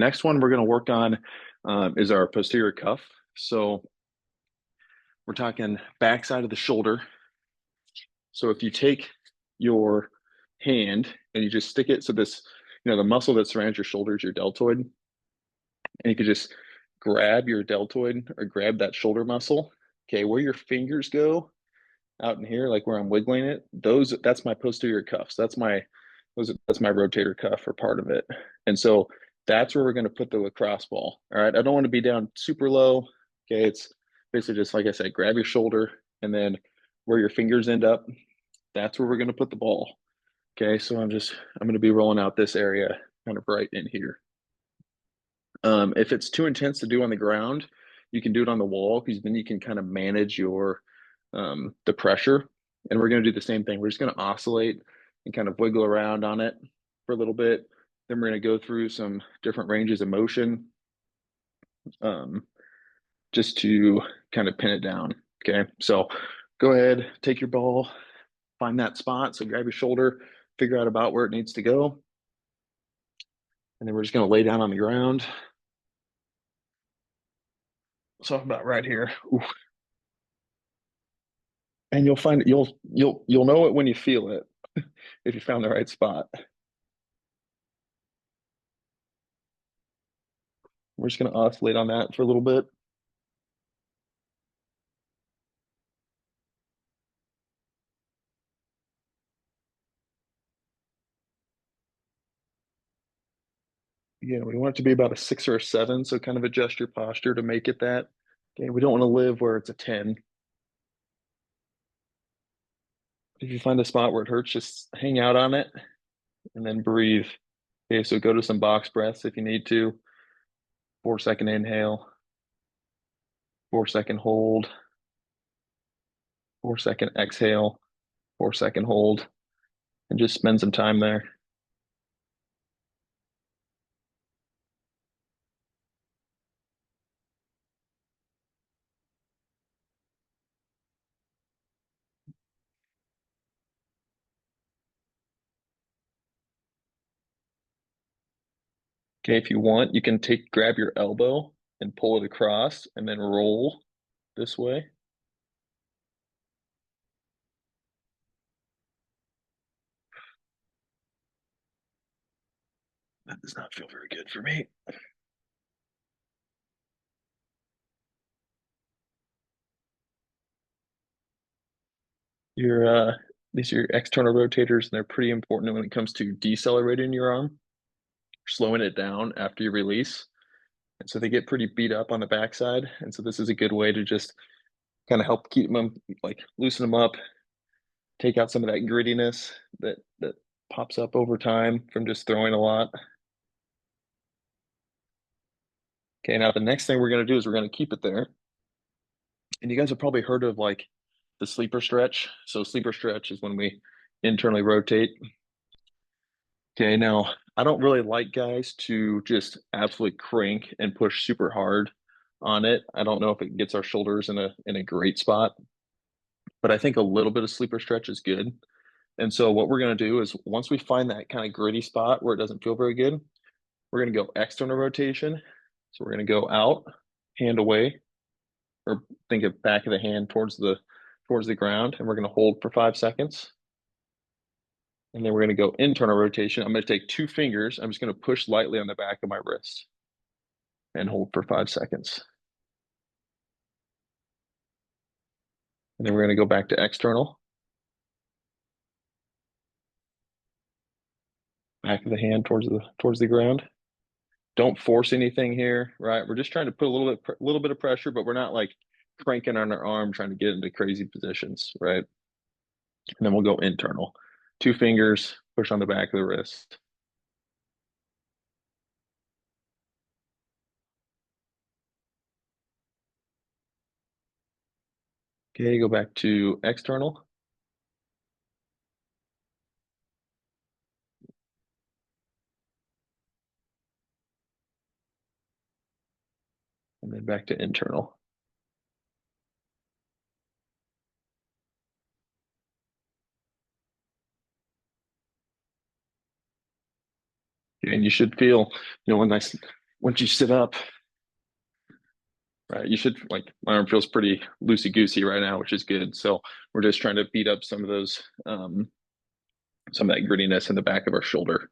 Next one we're going to work on is our posterior cuff. So we're talking backside of the shoulder. So if you take your hand and you just stick it, so this, the muscle that surrounds your shoulder is your deltoid, and you could just grab your deltoid or grab that shoulder muscle. Okay, where your fingers go out in here, like where I'm wiggling it, that's my posterior cuffs. That's my rotator cuff or part of it. And so that's where we're going to put the lacrosse ball. All right. I don't want to be down super low. Okay. It's basically just like I said, grab your shoulder and then where your fingers end up, that's where we're going to put the ball. Okay. So I'm going to be rolling out this area kind of right in here. If it's too intense to do on the ground, you can do it on the wall because then you can kind of manage the pressure. And we're going to do the same thing. We're just going to oscillate and kind of wiggle around on it for a little bit. Then we're going to go through some different ranges of motion, um, just to kind of pin it down. Okay, so go ahead, take your ball, find that spot. So grab your shoulder, figure out about where it needs to go. And then we're just going to lay down on the ground. So about right here. Ooh. And you'll find it, you'll know it when you feel it if you found the right spot. We're just going to oscillate on that for a little bit. Yeah, we want it to be about a 6 or a 7, so kind of adjust your posture to make it that. Okay, we don't want to live where it's a 10. If you find a spot where it hurts, just hang out on it and then breathe. Okay, so go to some box breaths if you need to. 4-second inhale, 4-second hold, 4-second exhale, 4-second hold, and just spend some time there. Okay, if you want, you can grab your elbow and pull it across and then roll this way. That does not feel very good for me. Your these are your external rotators, and they're pretty important when it comes to decelerating your arm, slowing it down after you release. And so they get pretty beat up on the backside. And so this is a good way to just kind of help keep them, like loosen them up, take out some of that grittiness that pops up over time from just throwing a lot. Okay, now the next thing we're going to do is we're going to keep it there. And you guys have probably heard of like the sleeper stretch. So sleeper stretch is when we internally rotate. Okay, now I don't really like guys to just absolutely crank and push super hard on it. I don't know if it gets our shoulders in a great spot, but I think a little bit of sleeper stretch is good. And so what we're going to do is once we find that kind of gritty spot where it doesn't feel very good, we're going to go external rotation. So we're going to go out, hand away, or think of back of the hand towards the ground, and we're going to hold for 5 seconds. And then we're going to go internal rotation. I'm going to take 2 fingers. I'm just going to push lightly on the back of my wrist and hold for 5 seconds. And then we're going to go back to external. Back of the hand towards the ground. Don't force anything here, right? We're just trying to put a little bit of pressure, but we're not like cranking on our arm trying to get into crazy positions, right? And then we'll go internal. 2 fingers, push on the back of the wrist. Okay, go back to external. And then back to internal. Okay, and you should feel, when once you sit up, right, you should, like, my arm feels pretty loosey-goosey right now, which is good. So we're just trying to beat up some of those, some of that grittiness in the back of our shoulder.